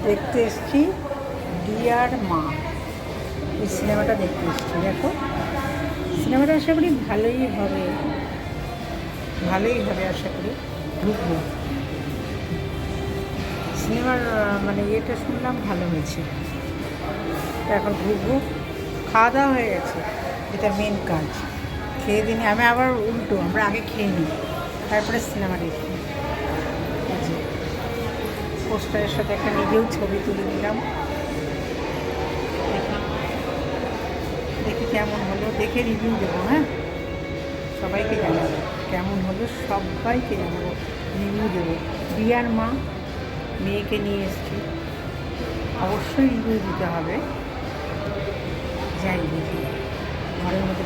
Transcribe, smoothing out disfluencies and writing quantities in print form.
দেখতে এসেছি ডিয়ার মা, এই সিনেমাটা দেখতে এসেছি। দেখো সিনেমাটা আশা করি ভালোই হবে আশা করি। ঢুকবো সিনেমার মানে ইয়েটা শুনলাম ভালো হয়েছে, তো এখন ঢুকবো। খাওয়া দাওয়া হয়ে গেছে, এটা মেন কাজ। খেয়ে দিনে আমি আবার উল্টো, আমরা আগে খেয়ে নিই তারপরে সিনেমা দেখি। পোস্টারের সাথে একটা নিজেও ছবি তুলে নিলাম। দেখি কেমন হলো, দেখে রিভিউ দেবো। হ্যাঁ, সবাইকে জানাবো কেমন হলো, সবাইকে জানাবো, রিভিউ দেবো। ডিয়ার মা, মেয়েকে নিয়ে এসেছি, অবশ্যই রিভিউ দিতে হবে। যাই দেখি, ঘরের মধ্যে